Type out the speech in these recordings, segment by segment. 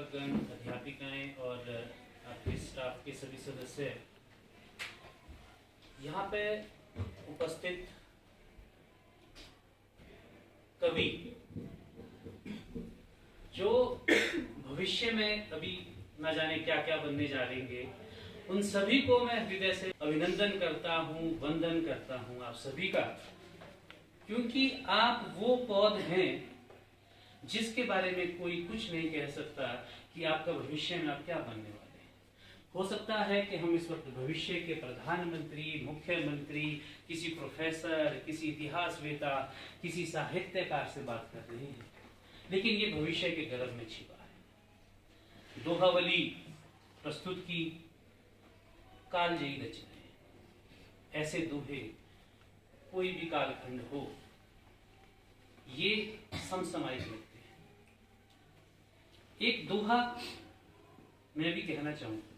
अध्यापकगण, अध्यापिकाएं और आपके स्टाफ के सभी सदस्य, यहाँ पे उपस्थित कवि जो भविष्य में अभी न जाने क्या क्या बनने जा रहेंगे, उन सभी को मैं हृदय से अभिनंदन करता हूँ, वंदन करता हूँ आप सभी का, क्योंकि आप वो पौध हैं जिसके बारे में कोई कुछ नहीं कह सकता कि आपका भविष्य में आप क्या बनने वाले हैं। हो सकता है कि हम इस वक्त भविष्य के प्रधानमंत्री, मुख्यमंत्री, किसी प्रोफेसर, किसी इतिहासवेता, किसी साहित्यकार से बात कर रहे हैं, लेकिन ये भविष्य के गर्भ में छिपा है। दोहावली प्रस्तुत की, कालजयी रचनाएं, ऐसे दोहे कोई भी कालखंड हो, ये समसामयिक लगते हैं। एक दोहा मैं भी कहना चाहूंगा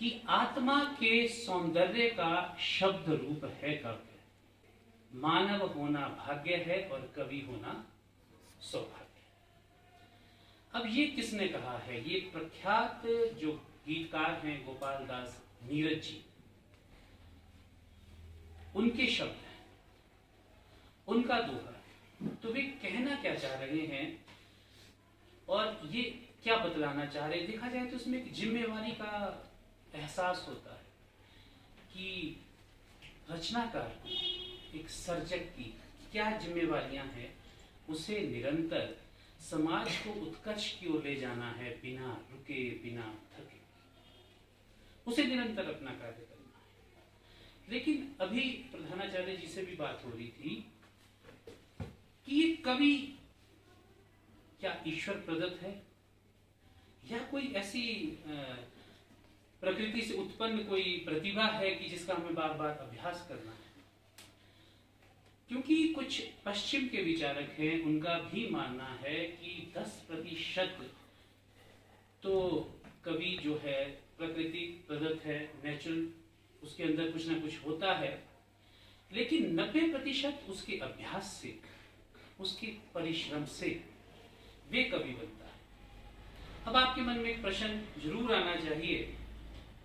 कि आत्मा के सौंदर्य का शब्द रूप है काव्य, मानव होना भाग्य है और कवि होना सौभाग्य। अब ये किसने कहा है? ये प्रख्यात जो गीतकार हैं गोपाल दास नीरज जी, उनके शब्द हैं, उनका दोहा है। तो वे कहना क्या चाह रहे हैं और ये क्या बतलाना चाह रहे हैं? देखा जाए तो इसमें एक जिम्मेवारी का एहसास होता है कि रचनाकार को, एक सर्जक की क्या जिम्मेवारियां हैं, उसे निरंतर समाज को उत्कर्ष की ओर ले जाना है, बिना रुके, बिना थके, उसे निरंतर अपना कार्य करना है। लेकिन अभी प्रधानाचार्य जी से भी बात हो रही थी कि ये कवि क्या ईश्वर प्रदत्त है या कोई ऐसी प्रकृति से उत्पन्न कोई प्रतिभा है कि जिसका हमें बार बार अभ्यास करना है। क्योंकि कुछ पश्चिम के विचारक हैं, उनका भी मानना है कि 10% तो कवि जो है प्रकृति प्रदत्त है, नेचुरल, उसके अंदर कुछ ना कुछ होता है, लेकिन 90% उसके अभ्यास से, उसके परिश्रम से वे कवि बनता है। अब आपके मन में एक प्रश्न जरूर आना चाहिए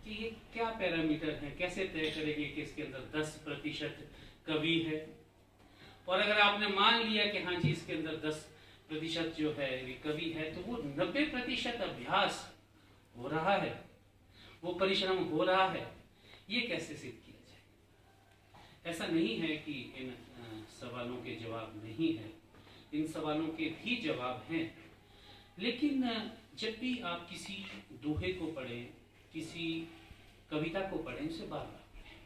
कि ये क्या पैरामीटर है, कैसे तय करेंगे कि इसके अंदर 10% कवि है? और अगर आपने मान लिया कि हाँ जी इसके अंदर 10% जो है वे कवि है, तो वो 90% अभ्यास हो रहा है, वो परिश्रम हो रहा है, ये कैसे सिद्ध किया जाए? ऐसा नहीं है कि इन सवालों के जवाब नहीं है, इन सवालों के भी जवाब हैं। लेकिन जब भी आप किसी दोहे को पढ़ें, किसी कविता को पढ़ें, उसे बार बार पढ़ें।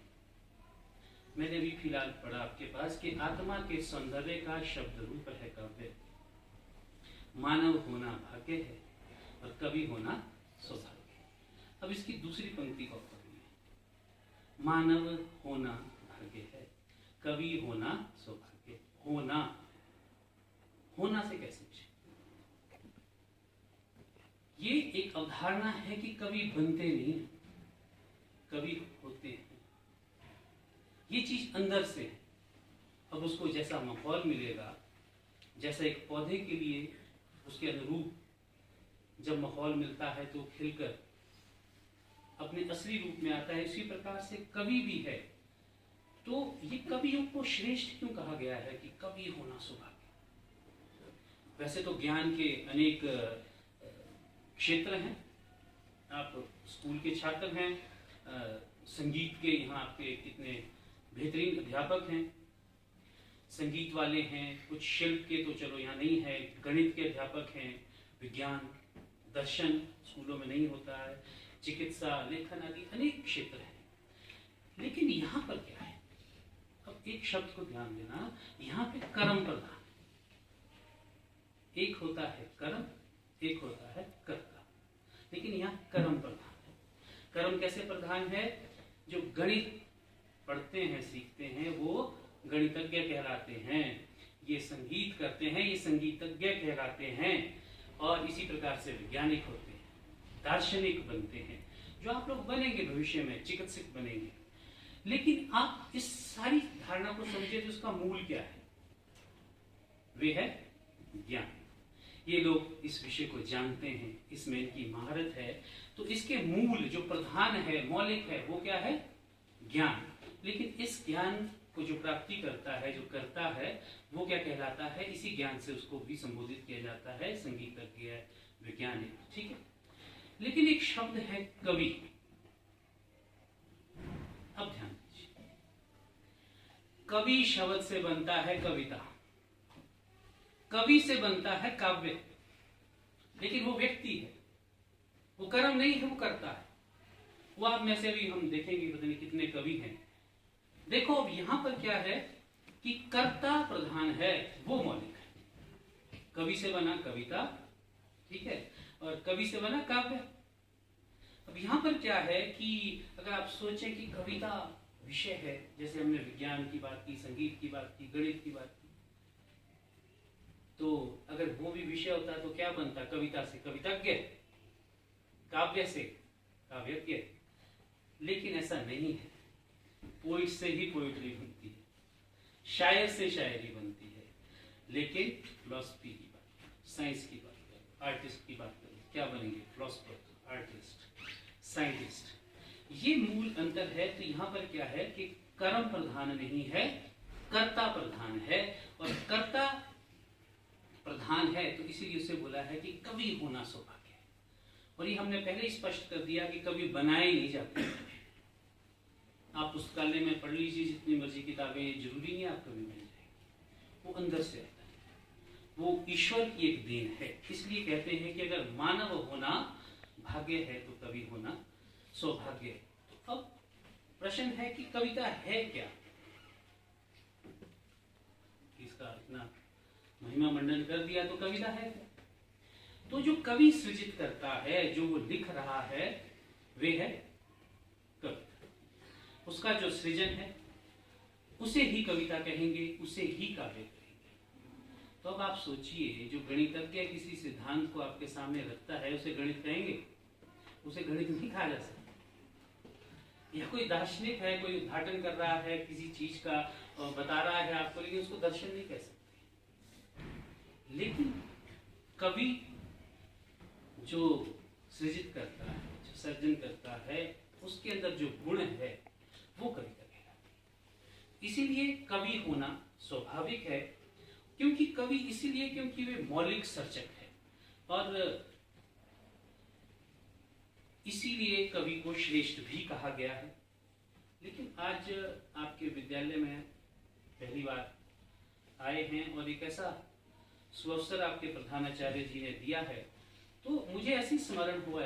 मैंने भी फिलहाल पढ़ा आपके पास कि आत्मा के सौंदर्य का शब्द रूप है काव्य, मानव होना भाग्य है और कवि होना सौभाग्य। अब इसकी दूसरी पंक्ति को पढ़िए, मानव होना भाग्य है, कवि होना सौभाग्य। होना से कैसे पूछे? ये एक अवधारणा है कि कवि बनते नहीं, कवि होते हैं। ये चीज अंदर से है। अब उसको जैसा माहौल मिलेगा, जैसा एक पौधे के लिए उसके अनुरूप जब माहौल मिलता है तो खिलकर अपने असली रूप में आता है, इसी प्रकार से कवि भी है। तो ये कवियों को श्रेष्ठ क्यों कहा गया है कि कवि होना सौभाग्य? वैसे तो ज्ञान के अनेक क्षेत्र हैं, आप स्कूल के छात्र हैं, संगीत के यहाँ आपके कितने बेहतरीन अध्यापक हैं, संगीत वाले हैं, कुछ शिल्प के तो चलो यहाँ नहीं है, गणित के अध्यापक हैं, विज्ञान, दर्शन स्कूलों में नहीं होता है, चिकित्सा, लेखन आदि अनेक क्षेत्र हैं। लेकिन यहाँ पर क्या है? अब एक शब्द को ध्यान देना, यहाँ पे कर्म प्रधान, एक होता है कर्म, एक होता है कर्ता, लेकिन यहाँ कर्म प्रधान है। कर्म कैसे प्रधान है? जो गणित पढ़ते हैं, सीखते हैं, वो गणितज्ञ कहलाते हैं। ये संगीत करते हैं, ये संगीतज्ञ कहलाते हैं। और इसी प्रकार से वैज्ञानिक होते हैं, दार्शनिक बनते हैं, जो आप लोग बनेंगे भविष्य में, चिकित्सक बनेंगे। लेकिन आप इस सारी धारणा को समझिए तो उसका मूल क्या है? वे है ज्ञान। ये लोग इस विषय को जानते हैं, इसमें इनकी महारत है। तो इसके मूल जो प्रधान है, मौलिक है, वो क्या है? ज्ञान। लेकिन इस ज्ञान को जो प्राप्ति करता है, जो करता है, वो क्या कहलाता है? इसी ज्ञान से उसको भी संबोधित किया जाता है संगीतज्ञ, वैज्ञानिक, ठीक है। लेकिन एक शब्द है कवि। अब ध्यान दीजिए, कवि शब्द से बनता है कविता, कवि से बनता है काव्य। लेकिन वो व्यक्ति है, वो कर्म नहीं है, वो करता है। वो आप में से भी हम देखेंगे, पता नहीं कितने कवि हैं। देखो अब यहां पर क्या है कि कर्ता प्रधान है, वो मौलिक है। कवि से बना कविता, ठीक है, और कवि से बना काव्य। अब यहां पर क्या है कि अगर आप सोचें कि कविता विषय है, जैसे हमने विज्ञान की बात की, संगीत की बात की, गणित की बात की, तो अगर वो भी विषय होता तो क्या बनता? कविता से कवितज्ञ, काव्य से काव्यज्ञ। लेकिन ऐसा नहीं है। पोइट से ही पोइट्री बनती है, शायर से शायरी बनती है। लेकिन फिलॉसफी की बात, साइंस की बात करें, आर्टिस्ट की बात करें, क्या बनेंगे? Philosopher, artist, scientist. ये मूल अंतर है। तो यहाँ पर क्या है कि कर्म प्रधान नहीं है, कर्ता प्रधान है। और कर्ता प्रधान है तो इसीलिए उसे बोला है कि कवि होना सौभाग्य है। और ये हमने पहले ही स्पष्ट कर दिया कि कवि बनाए नहीं जाते। आप पुस्तकालय में पढ़ लीजिए जितनी मर्जी किताबें, जरूरी नहीं आप कवि बन जाएंगे। वो अंदर से आता है, वो ईश्वर की एक देन है। इसलिए कहते हैं कि अगर मानव होना भाग्य है तो कवि होना सौभाग्य है। तो अब प्रश्न है कि कविता है क्या? इसका इतना महिमा मंडन कर दिया तो कविता है क्या? तो जो कवि सृजित करता है, जो वो लिख रहा है, वे है कविता। उसका जो सृजन है उसे ही कविता कहेंगे, उसे ही काव्य कहेंगे। तो अब आप सोचिए, जो गणितज्ञ किसी सिद्धांत को आपके सामने रखता है, उसे गणित कहेंगे? उसे गणित नहीं कहा जा सकता। या कोई दार्शनिक है, कोई उद्घाटन कर रहा है किसी चीज का, बता रहा है आपको, लेकिन उसको दर्शन नहीं कह सकते। लेकिन कवि जो सृजित करता है, जो सर्जन करता है, उसके अंदर जो गुण है वो कविता कहलाता है। इसीलिए कवि होना स्वाभाविक है। क्योंकि कवि इसीलिए क्योंकि वे मौलिक सर्जक है, और इसीलिए कवि को श्रेष्ठ भी कहा गया है। लेकिन आज आपके विद्यालय में पहली बार आए हैं और एक ऐसा सुअवसर आपके प्रधानाचार्य जी ने दिया है, तो मुझे ऐसी स्मरण हुआ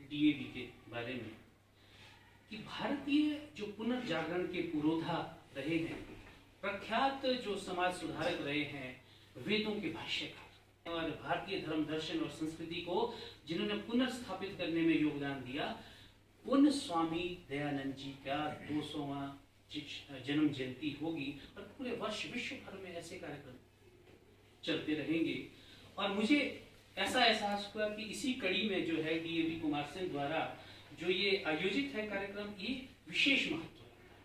डीएवी के बारे में कि भारतीय जो पुनर्जागरण के पुरोधा रहे हैं, प्रख्यात जो समाज सुधारक रहे हैं, वेदों के भाष्यकार, और भारतीय धर्म दर्शन और संस्कृति को जिन्होंने पुनर्स्थापित करने में योगदान दिया, उन स्वामी दयानंद जी का 200वां जन्म जयंती होगी और पूरे वर्ष विश्व भर में ऐसे कार्यक्रम चलते रहेंगे। और मुझे ऐसा एहसास हुआ कि इसी कड़ी में जो है डीएवी कुमार सिंह द्वारा जो ये आयोजित है कार्यक्रम, ये विशेष महत्व रखता है।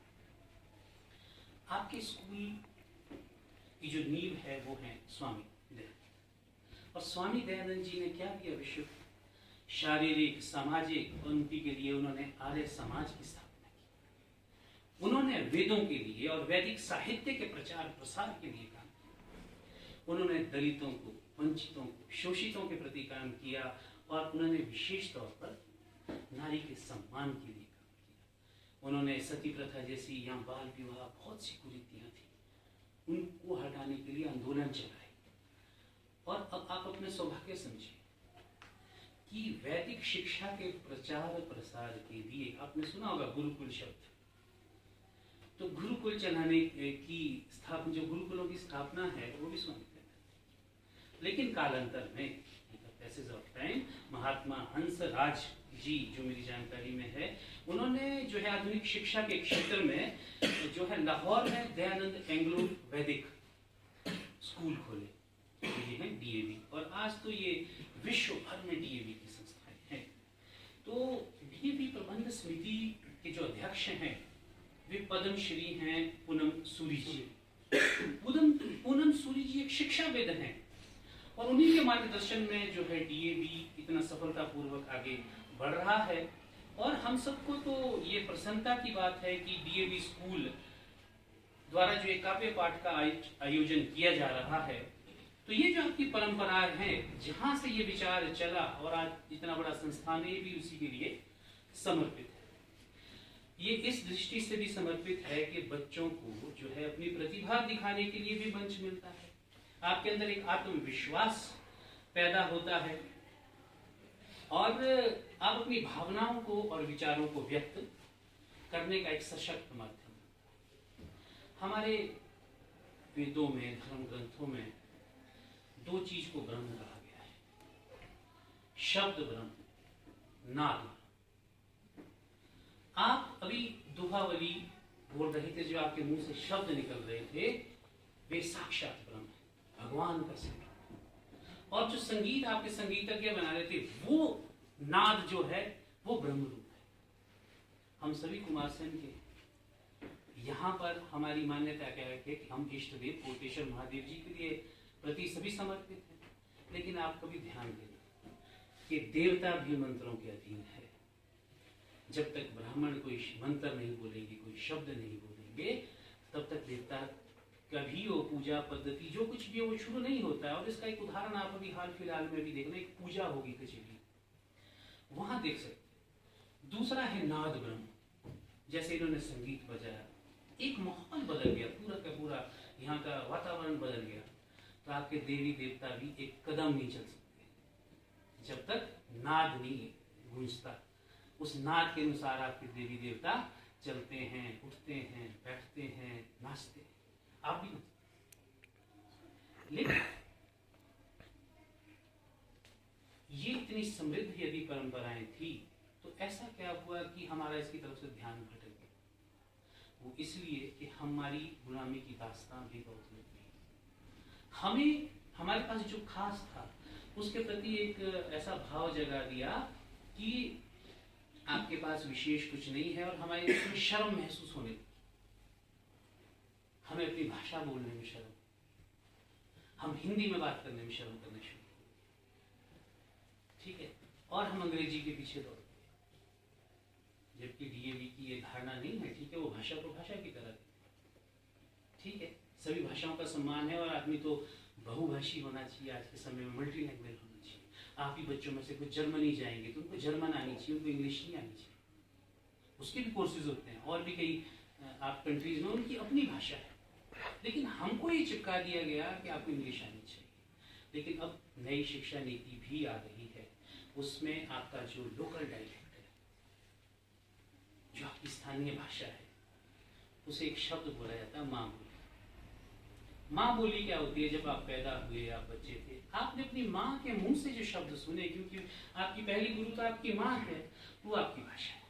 आपके स्कूल की जो नींव है वो है स्वामी दयानंद। और स्वामी दयानंद जी ने क्या किया? विश्व शारीरिक, सामाजिक उन्नति के लिए उन्होंने आर्य समाज की स्थापना की। उन्होंने वेदों के लिए और वैदिक साहित्य के प्रचार प्रसार के लिए काम किया। उन्होंने दलितों को, वंचितों को, शोषितों के प्रति काम किया। और उन्होंने विशेष तौर पर नारी के सम्मान के लिए काम किया। उन्होंने सती प्रथा जैसी या बाल विवाह, बहुत सी कुरीतियां थी, उनको हटाने के लिए आंदोलन चलाए। और अब आप अपने सौभाग्य समझिए कि वैदिक शिक्षा के प्रचार प्रसार के लिए आपने सुना होगा गुरुकुल शब्द। तो गुरुकुल चलाने की स्थापना, जो गुरुकुलों की स्थापना है, वो भी स्वामी दयानंद। लेकिन कालांतर में पैसेज ऑफ टाइम महात्मा हंसराज जी, जो मेरी जानकारी में है, उन्होंने जो है आधुनिक शिक्षा के क्षेत्र में जो है लाहौर में दयानंद एंग्लो वैदिक स्कूल खोले। तो ये है डीएवी। और आज तो ये विश्व भर में डीएवी की संस्थाएं हैं। तो डीएवी प्रबंध समिति के जो अध्यक्ष हैं वे पद्मश्री हैं पूनम सूरी जी। पूनम सूरी जी एक शिक्षाविद हैं और उन्हीं के मार्गदर्शन में जो है डीएवी इतना सफलतापूर्वक आगे बढ़ रहा है। और हम सबको तो ये प्रसन्नता की बात है कि डीएवी स्कूल द्वारा जो एक काव्य पाठ का आयोजन किया जा रहा है, तो ये जो आपकी परंपराएं हैं, जहां से ये विचार चला और आज इतना बड़ा संस्थान है, ये भी उसी के लिए समर्पित है। ये इस दृष्टि से भी समर्पित है कि बच्चों को जो है अपनी प्रतिभा दिखाने के लिए भी मंच मिलता है, आपके अंदर एक आत्मविश्वास पैदा होता है और आप अपनी भावनाओं को और विचारों को व्यक्त करने का एक सशक्त माध्यम। हमारे वेदों में, धर्म ग्रंथों में दो चीज को ब्रह्म कहा गया है, शब्द ब्रह्म, नाद। आप अभी दोहावली बोल रहे थे, जो आपके मुंह से शब्द निकल रहे थे, वे साक्षात ब्रह्म है, भगवान का संगीत। और जो संगीत आपके संगीतज्ञ बना रहे थे, वो नाद जो है वो ब्रह्म रूप है। हम सभी कुमार सेन के यहाँ पर हमारी मान्यता क्या है कि हम इष्ट देव कोटेश्वर महादेव जी के लिए प्रति सभी समर्पित हैं, लेकिन आप कभी ध्यान देना कि देवता भी मंत्रों के अधीन है। जब तक ब्राह्मण कोई मंत्र नहीं बोलेंगे, कोई शब्द नहीं बोलेंगे, तब तक देवता कभी वो पूजा पद्धति जो कुछ भी हो वो शुरू नहीं होता है। और इसका एक उदाहरण आप अभी हाल फिलहाल में भी देखना, एक पूजा होगी कचेरी, वहां देख सकते। दूसरा है नाद ब्रह्म, जैसे इन्होंने संगीत बजाया, एक माहौल बदल गया, पूरा का पूरा यहाँ का वातावरण बदल गया। तो आपके देवी देवता भी एक कदम नहीं चल सकते जब तक नाद नहीं गूंजता। उस नाद के अनुसार आपके देवी देवता चलते हैं, उठते हैं, बैठते हैं, नाचते हैं, आप भी। लेकिन ये इतनी समृद्ध यदि परंपराएं थी, तो ऐसा क्या हुआ कि हमारा इसकी तरफ से ध्यान भटक गया? वो इसलिए कि हमारी गुलामी की दास्तान भी बहुत लंबी है। हमें हमारे पास जो खास था उसके प्रति एक ऐसा भाव जगा दिया कि आपके पास विशेष कुछ नहीं है, और हमारे इसमें शर्म महसूस होने लगी। हमें अपनी भाषा बोलने में शर्म, हम हिंदी में बात करने में शर्म करने शुरू, ठीक है, और हम अंग्रेजी के पीछे दौड़ गए। जबकि डीएवी की ये धारणा नहीं है, ठीक है, वो भाषा को भाषा की तरह, ठीक है, सभी भाषाओं का सम्मान है, और आदमी तो बहुभाषी होना चाहिए, आज के समय में मल्टी लैंग्वेज होना चाहिए। आप ही बच्चों में से कुछ जर्मनी जाएंगे तो उनको जर्मन आनी चाहिए, उनको इंग्लिश नहीं आनी चाहिए। उसके भी कोर्सेज होते हैं, और भी कई आप कंट्रीज में उनकी अपनी भाषा है, लेकिन हमको ये चिपका दिया गया कि आपको इंग्लिश आनी चाहिए। लेकिन अब नई शिक्षा नीति भी आ रही है, उसमें आपका जो लोकल डायलेक्ट है, जो आपकी स्थानीय भाषा है, उसे एक शब्द बोला जाता है, माँ बोली। माँ बोली क्या होती है? जब आप पैदा हुए, आप बच्चे थे, आपने अपनी माँ के मुंह से जो शब्द सुने, क्योंकि आपकी पहली गुरु तो आपकी माँ है, वो आपकी भाषा है।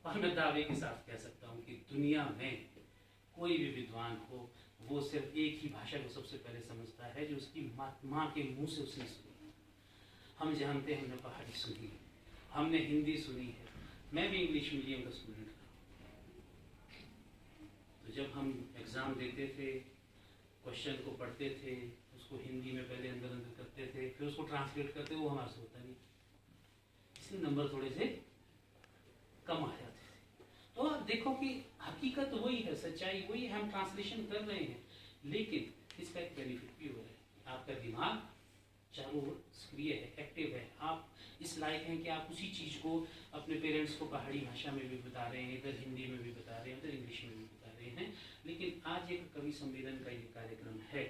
और मैं दावे के साथ कह सकता हूँ कि दुनिया में कोई भी विद्वान हो, वो सिर्फ एक ही भाषा को सबसे पहले समझता है, जो उसकी माँ के मुंह से उसने सुनी। हम जानते हैं, हमने पहाड़ी सुनी है, हमने हिंदी सुनी है, मैं भी इंग्लिश मीडियम का स्टूडेंट था। तो जब हम एग्जाम देते थे, क्वेश्चन को पढ़ते थे, उसको हिंदी में पहले अंदर अंदर करते थे, फिर उसको ट्रांसलेट करते, वो हमारे से होता नहीं, इसलिए नंबर थोड़े से कम आ जाते थे। तो आप देखो कि हकीकत वही है, सच्चाई वही है, हम ट्रांसलेशन कर रहे हैं, लेकिन इसका एक बेनिफिट भी हो रहा है। आपका दिमाग चारों ओर सक्रिय है, एक्टिव है, आप इस लायक हैं कि आप उसी चीज को अपने पेरेंट्स को पहाड़ी भाषा में भी बता रहे हैं, इधर हिंदी में भी बता रहे हैं, इधर इंग्लिश में भी बता रहे हैं। लेकिन आज एक कवि सम्मेलन का ये कार्यक्रम है,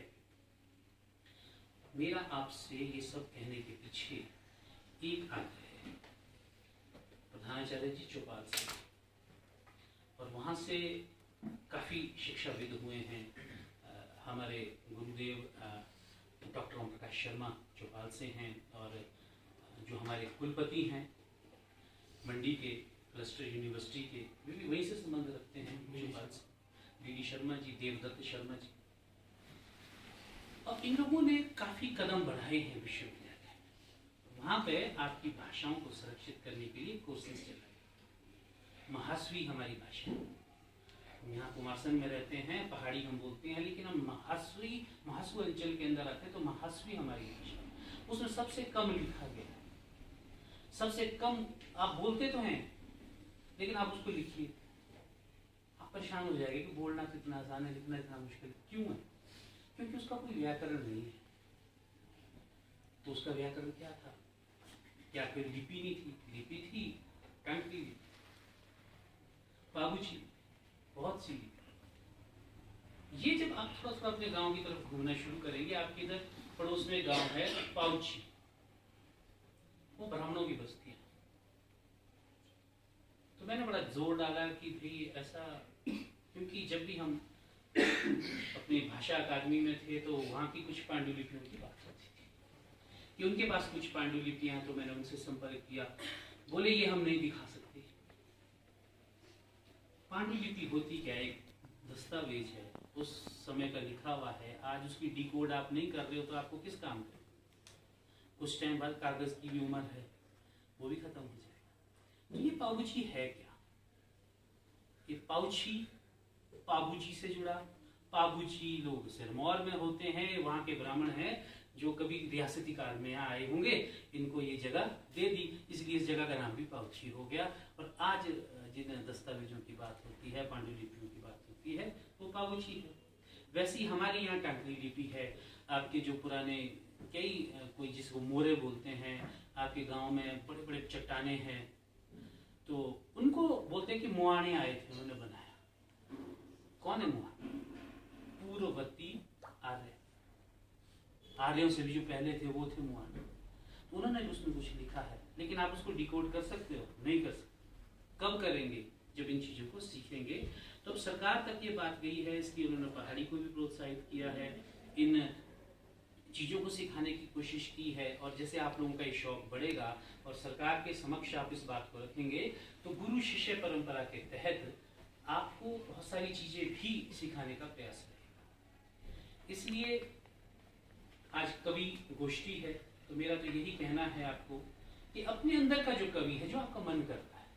मेरा आपसे ये सब कहने के पीछे एक आग्रह है प्रधानाचार्य जी चौपाल से, और वहाँ से काफ़ी शिक्षाविद हुए हैं। हमारे गुरुदेव डॉक्टर ओम प्रकाश शर्मा चौपाल से हैं, और जो हमारे कुलपति हैं मंडी के क्लस्टर यूनिवर्सिटी के, वे भी वहीं से संबंध रखते हैं चौपाल से, डी शर्मा जी, देवदत्त शर्मा जी। और इन लोगों ने काफ़ी कदम बढ़ाए हैं विश्वविद्यालय, वहाँ पे आपकी भाषाओं को सुरक्षित करने के लिए कोर्सेज चलाए। महासवी हमारी भाषा है, हम यहाँ कुमारसैन में रहते हैं, पहाड़ी हम बोलते हैं, लेकिन हम महासू अंचल के अंदर आते हैं तो महासवी हमारी भाषा, उसमें सबसे कम लिखा गया, सबसे कम। आप बोलते तो हैं लेकिन आप उसको लिखिए, आप परेशान हो जाएंगे कि बोलना कितना आसान है, लिखना इतना मुश्किल क्यों है? क्योंकि उसका कोई व्याकरण नहीं है। तो उसका व्याकरण क्या था? क्या फिर लिपि नहीं थी? लिपि थी, टंकी लिपि, पाबूची, बहुत सी लिपि। ये जब आप थोड़ा थोड़ा अपने गांव की तरफ घूमना शुरू करेंगे, आपके इधर पड़ोस में गांव है पाउची, वो ब्राह्मणों की बस्ती है। तो मैंने बड़ा जोर डाला कि भाई ऐसा, क्योंकि जब भी हम अपनी भाषा अकादमी में थे तो वहाँ की कुछ पांडुलिपियों की बात होती थी कि उनके पास कुछ पांडुलिपियां हैं। तो मैंने उनसे संपर्क किया, बोले ये हम नहीं दिखा सकते। पांडुलिपि होती क्या, एक दस्तावेज है, उस समय का लिखा हुआ है। आज उसकी डिकोड आप नहीं कर रहे हो तो आपको किस काम का? कुछ टाइम बाद कागज की भी उम्र है, वो भी खत्म हो जाएगा। तो ये पाबूची है क्या? ये पाउची पाबूजी से जुड़ा। पाबूजी लोग सिरमौर में होते हैं, वहां के ब्राह्मण हैं जो कभी रियासती काल में यहाँ आए होंगे, इनको ये जगह दे दी, इसलिए इस जगह का नाम भी पाउची हो गया। और आज जिन दस्तावेजों की बात होती है, पांडुलिपियों की बात होती है, वो पाबूची है। वैसी हमारे यहाँ टांकरी लिपि है। आपके जो पुराने कई कोई जिसको मोरे बोलते हैं, आपके गांव में बड़े बड़े चट्टाने हैं, तो उनको बोलते हैं कि मुआने आए थे, उन्होंने बनाया। कौन है मुआने? पूर्ववर्ती आर्य, आर्यों से भी जो पहले थे वो थे मुआने। उन्होंने भी उसमें कुछ लिखा है, लेकिन आप उसको डिकोड कर सकते हो? नहीं कर सकते। कब करेंगे? जब इन चीजों को सीखेंगे। तो अब सरकार तक ये बात गई है, इसलिए उन्होंने पहाड़ी को भी प्रोत्साहित किया है, इन चीजों को सिखाने की कोशिश की है। और जैसे आप लोगों का ये शौक बढ़ेगा और सरकार के समक्ष आप इस बात को रखेंगे, तो गुरु शिष्य परंपरा के तहत आपको बहुत सारी चीजें भी सिखाने का प्रयास रहेगा। इसलिए आज कवि गोष्ठी है, तो मेरा तो यही कहना है आपको कि अपने अंदर का जो कवि है, जो आपका मन करता है,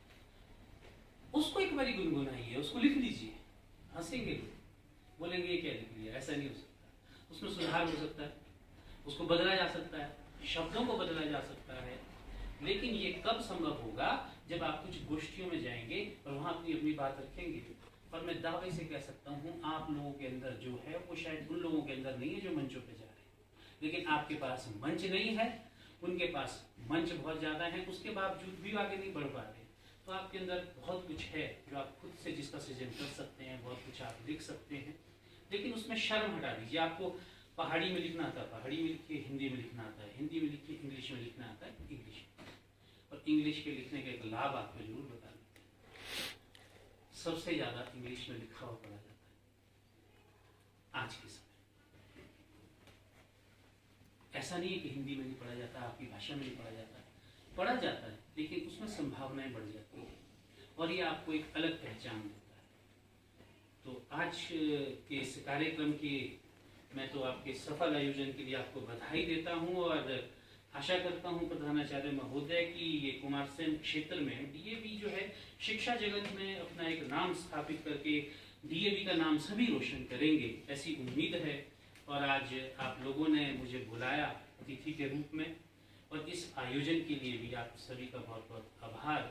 उसको एक बारी गुनगुनाइए, उसको लिख लीजिए। हंसेंगे लोग, बोलेंगे ये क्या लिख लिया, ऐसा नहीं हो सकता। उसमें सुधार हो सकता है, उसको बदला जा सकता है, शब्दों को बदला जा सकता है। लेकिन ये कब संभव होगा? जब आप कुछ गोष्ठियों में जाएंगे और वहां अपनी अपनी बात रखेंगे। और मैं दावे से कह सकता हूँ, आप लोगों के अंदर जो है वो शायद उन लोगों के अंदर नहीं है जो मंचों पे जा रहे हैं। लेकिन आपके पास मंच नहीं है, उनके पास मंच बहुत ज्यादा है, उसके बावजूद भी आगे नहीं बढ़ पा रहे। तो आपके अंदर बहुत कुछ है जो आप खुद से जिसका सृजन कर सकते हैं, बहुत कुछ आप लिख सकते हैं। लेकिन उसमें शर्म हटा दीजिए। आपको पहाड़ी में लिखना आता है, पहाड़ी में लिखिए। हिंदी में लिखना आता है, हिंदी में लिखिए। इंग्लिश में लिखना आता है, इंग्लिश। और इंग्लिश के लिखने का एक लाभ आपको जरूर बता देते हैं, सबसे ज्यादा इंग्लिश में लिखा हुआ पढ़ा जाता है आज के समय। ऐसा नहीं है कि हिंदी में नहीं पढ़ा जाता, आपकी भाषा में नहीं पढ़ा जाता है, पढ़ा जाता है, लेकिन उसमें संभावनाएं बढ़ जाती हैं और ये आपको एक अलग पहचान देता है। तो आज के इस कार्यक्रम की मैं तो आपके सफल आयोजन के लिए आपको बधाई देता हूं और आशा करता हूं प्रधानाचार्य महोदय की ये कुमारसैन क्षेत्र में डीएवी जो है शिक्षा जगत में अपना एक नाम स्थापित करके डीएवी का नाम सभी रोशन करेंगे, ऐसी उम्मीद है। और आज आप लोगों ने मुझे बुलाया अतिथि के रूप में, और इस आयोजन के लिए भी आप सभी का बहुत बहुत आभार